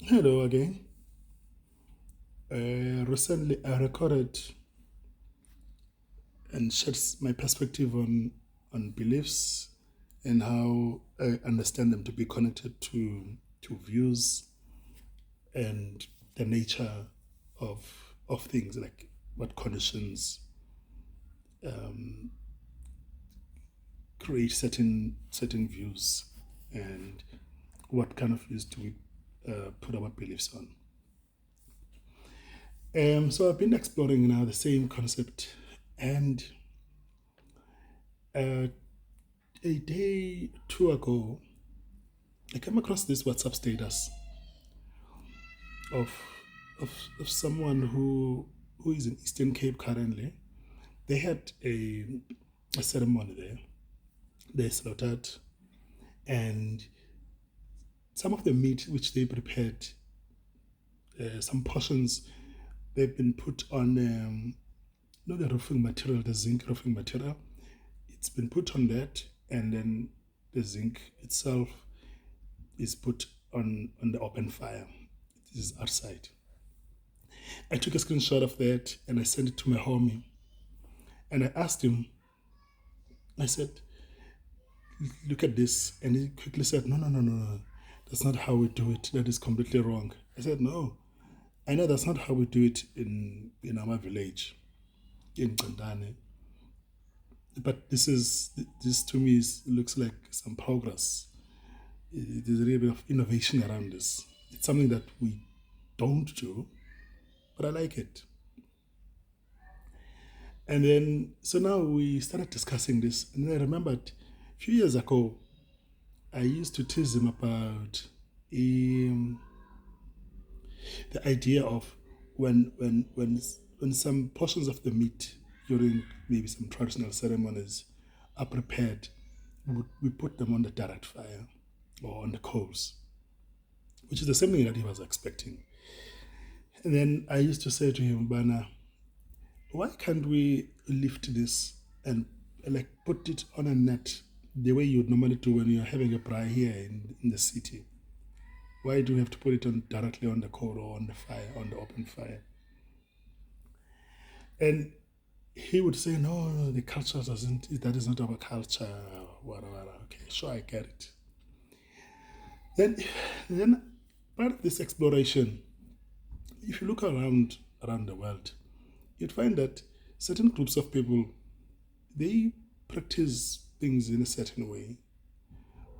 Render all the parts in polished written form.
Hello again. Recently, I recorded and shared my perspective on beliefs and how I understand them to be connected to views and the nature of things, like what conditions create certain views and what kind of views do we put our beliefs on. So I've been exploring now the same concept, and uh, a day two ago, I came across this WhatsApp status of of someone who is in Eastern Cape currently. They had a ceremony there. They slaughtered, and some of the meat which they prepared, some portions, they've been put on not the roofing material, the zinc roofing material. It's been put on that, and then the zinc itself is put on the open fire. It is outside. I took a screenshot of that and I sent it to my homie. And I asked him, I said, look at this. And he quickly said, no, no, no, no, no. That's not how we do it. That is completely wrong. I said, no. I know that's not how we do it in our village, in Kandane. But this to me looks like some progress. There's a little bit of innovation around this. It's something that we don't do, but I like it. And then, so now we started discussing this. And then I remembered a few years ago, I used to tease him about the idea of when some portions of the meat during maybe some traditional ceremonies are prepared, we put them on the direct fire or on the coals, which is the same thing that he was expecting. And then I used to say to him, Bana, why can't we lift this and like put it on a net the way you would normally do when you're having a braai here in the city? Why do we have to put it on directly on the coal or on the fire, on the open fire? And he would say, no, no, the culture doesn't, that is not our culture, whatever. Okay, sure, I get it. Then part of this exploration, if you look around the world, you'd find that certain groups of people, they practice things in a certain way.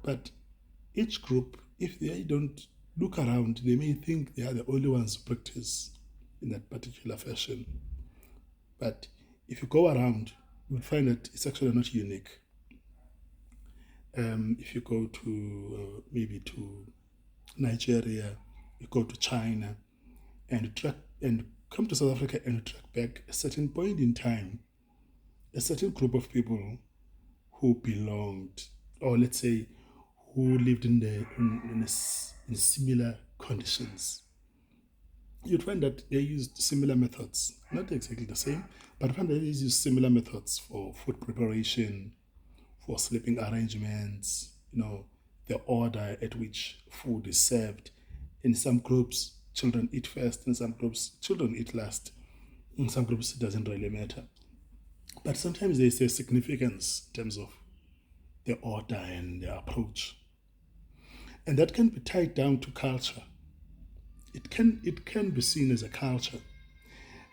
But each group, if they don't look around, they may think they are the only ones who practice in that particular fashion. But if you go around, you'll find that it's actually not unique. If you go to maybe to Nigeria, you go to China, and you track and come to South Africa and you track back a certain point in time, a certain group of people who belonged, or let's say, who lived in similar conditions. You'd find that they used similar methods, not exactly the same, but find that they used similar methods for food preparation, for sleeping arrangements, the order at which food is served. In some groups, children eat first. In some groups, children eat last. In some groups, it doesn't really matter. But sometimes there's a significance in terms of the order and the approach. And that can be tied down to culture. It can be seen as a culture.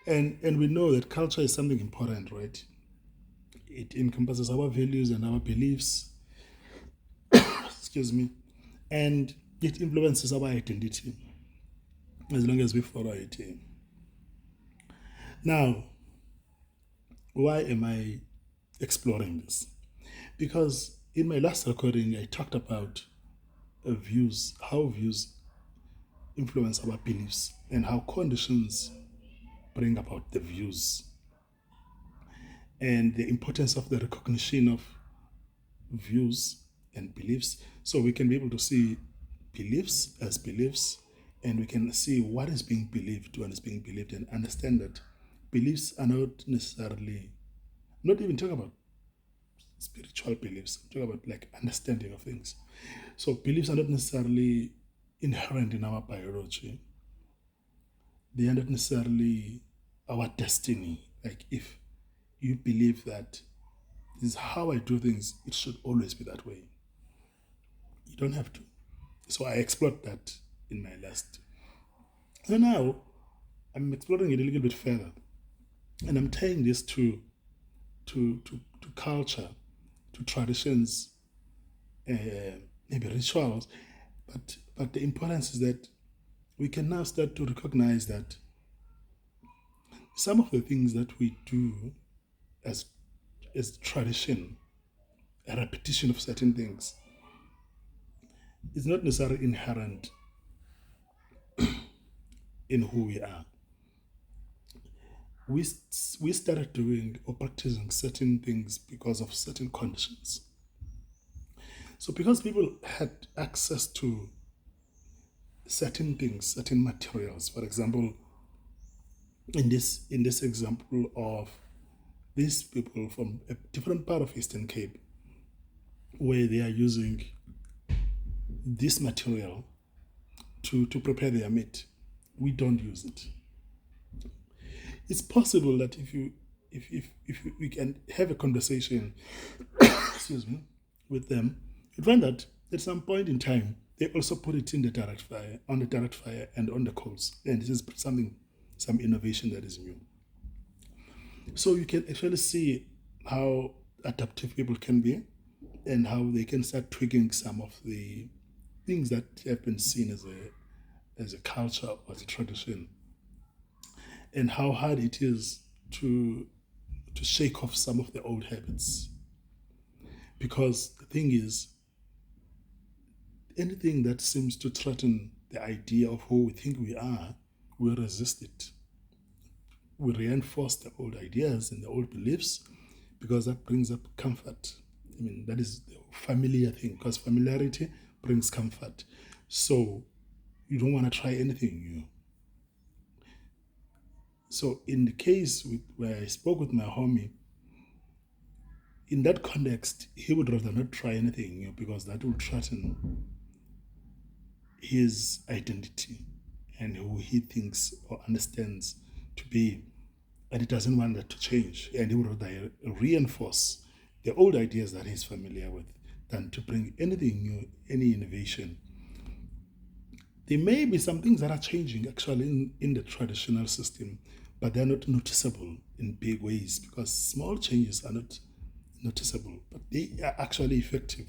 And we know that culture is something important, right? It encompasses our values and our beliefs, excuse me, and it influences our identity as long as we follow it. Now, why am I exploring this? Because in my last recording, I talked about how views influence our beliefs, and how conditions bring about the views, and the importance of the recognition of views and beliefs, so we can be able to see beliefs as beliefs, and we can see what is being believed when it's being believed, and understand that beliefs are not necessarily, not even talking about spiritual beliefs, I'm talking about like understanding of things. So beliefs are not necessarily inherent in our biology. They are not necessarily our destiny. Like if you believe that this is how I do things, it should always be that way. You don't have to. So I explored that in my last. So now I'm exploring it a little bit further. And I'm tying this to culture, to traditions, maybe rituals. But the importance is that we can now start to recognize that some of the things that we do as tradition, a repetition of certain things, is not necessarily inherent in who we are. We started doing or practicing certain things because of certain conditions. So because people had access to certain things, certain materials, for example, in this example of these people from a different part of Eastern Cape, where they are using this material to prepare their meat, we don't use it. It's possible that if we can have a conversation, excuse me, with them, you find that at some point in time they also put it in the direct fire, on the direct fire, and on the coals, and this is some innovation that is new. So you can actually see how adaptive people can be, and how they can start tweaking some of the things that have been seen as a culture or as a tradition, and how hard it is to shake off some of the old habits. Because the thing is, anything that seems to threaten the idea of who we think we are, we resist it. We reinforce the old ideas and the old beliefs because that brings up comfort. I mean, that is the familiar thing, because familiarity brings comfort. So you don't want to try anything new. So in the case where I spoke with my homie, in that context, he would rather not try anything new because that would threaten his identity and who he thinks or understands to be. And he doesn't want that to change. And he would rather reinforce the old ideas that he's familiar with than to bring anything new, any innovation. There may be some things that are changing actually in the traditional system, but they're not noticeable in big ways because small changes are not noticeable, but they are actually effective.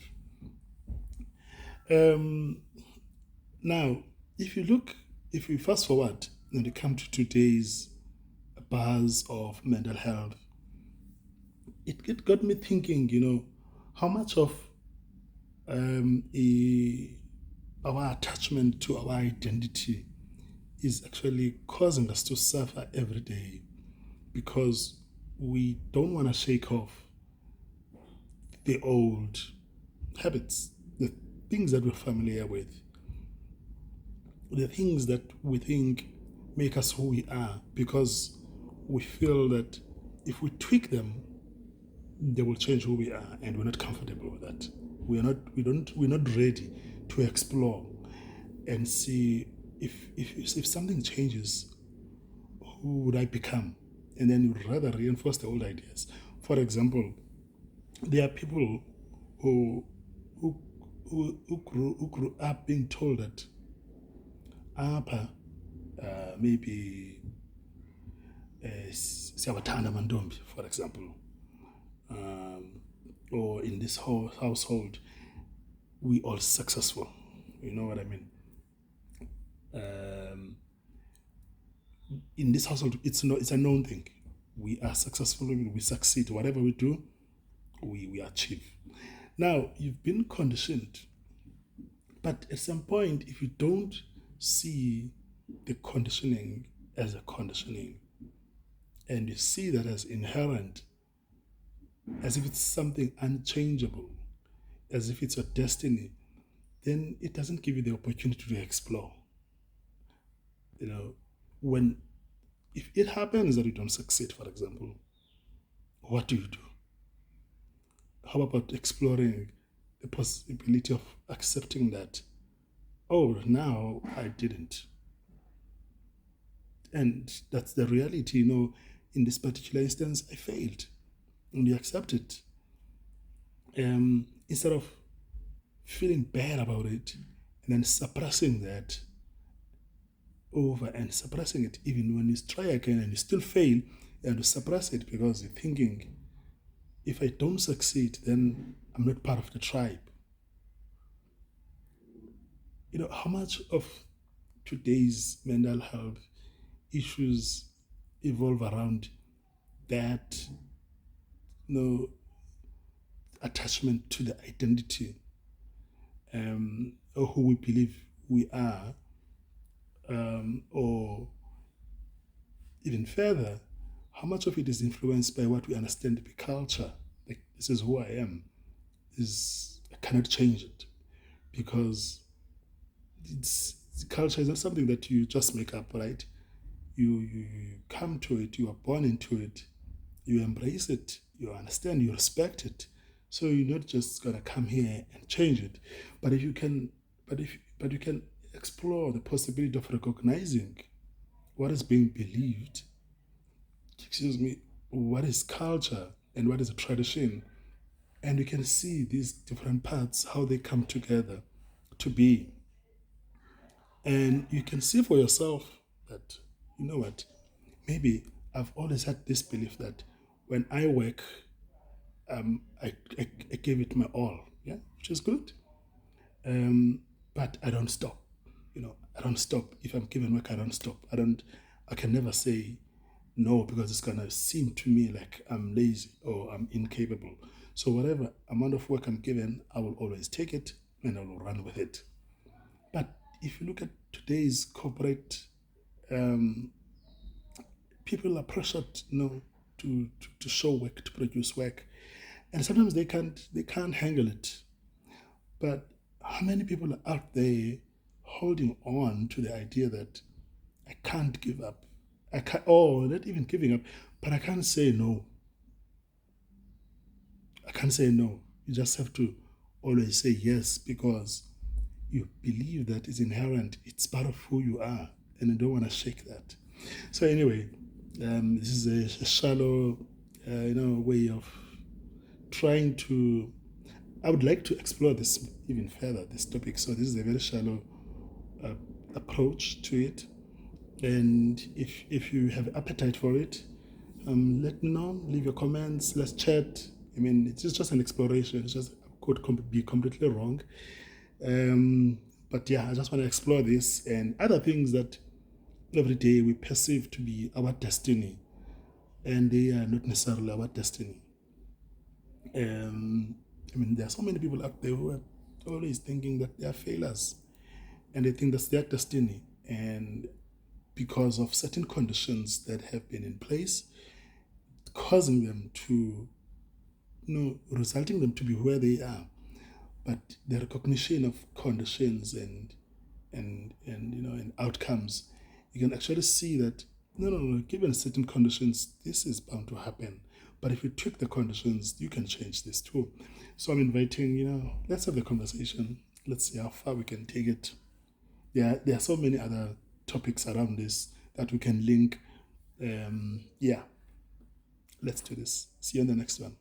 Now, if you fast forward when you come to today's buzz of mental health, it got me thinking, how much of our attachment to our identity is actually causing us to suffer every day because we don't want to shake off the old habits, the things that we're familiar with, the things that we think make us who we are, because we feel that if we tweak them, they will change who we are, and we're not comfortable with that. We're not ready to explore and see if something changes, who would I become? And then you'd rather reinforce the old ideas. For example, there are people who grew up being told that maybe siyawathanda amantombi, for example, or in this whole household we all successful. You know what I mean? In this household, it's a known thing. We are successful. We succeed. Whatever we do, we achieve. Now, you've been conditioned, but at some point, if you don't see the conditioning as a conditioning, and you see that as inherent, as if it's something unchangeable, as if it's your destiny, then it doesn't give you the opportunity to explore. When if it happens that you don't succeed, for example, what do you do? How about exploring the possibility of accepting that oh, now I didn't. And that's the reality, in this particular instance, I failed. And you accept it. Instead of feeling bad about it and then suppressing that over and suppressing it, even when you try again and you still fail, and you suppress it because you're thinking, if I don't succeed, then I'm not part of the tribe. How much of today's mental health issues evolve around that, attachment to the identity, or who we believe we are, or even further, how much of it is influenced by what we understand to be culture? Like, this is who I am. I cannot change it because culture is not something that you just make up, right? You come to it, you are born into it, you embrace it, you understand, you respect it. So you're not just gonna come here and change it. But if you can, but you can explore the possibility of recognizing what is being believed, what is culture and what is a tradition, and you can see these different parts how they come together to be, and you can see for yourself that, you know what, maybe I've always had this belief that when I work, I give it my all, yeah, which is good. But I don't stop. I don't stop. If I'm given work, I don't stop. I can never say no because it's gonna seem to me like I'm lazy or I'm incapable. So whatever amount of work I'm given, I will always take it and I will run with it. But if you look at today's corporate, um, people are pressured, to show work, to produce work, and sometimes they can't handle it. But how many people are out there holding on to the idea that I can't give up? I can't, oh, not even giving up, but I can't say no. I can't say no. You just have to always say yes because you believe that it's inherent, it's part of who you are, and you don't want to shake that. So, anyway, this is a shallow, way of trying to. I would like to explore this even further, this topic. So, this is a very shallow uh, approach to it. And if you have appetite for it, let me know. Leave your comments. Let's chat. I mean, it's just an exploration. It's just could be completely wrong. But yeah, I just want to explore this and other things that every day we perceive to be our destiny, and they are not necessarily our destiny. I mean, there are so many people out there who are always thinking that they are failures, and they think that's their destiny. And because of certain conditions that have been in place, causing them to, resulting them to be where they are. But the recognition of conditions and outcomes, you can actually see that no, given certain conditions, this is bound to happen. But if you tweak the conditions, you can change this too. So I'm inviting, let's have the conversation. Let's see how far we can take it. There are so many other topics around this that we can link. Yeah, let's do this. See you on the next one.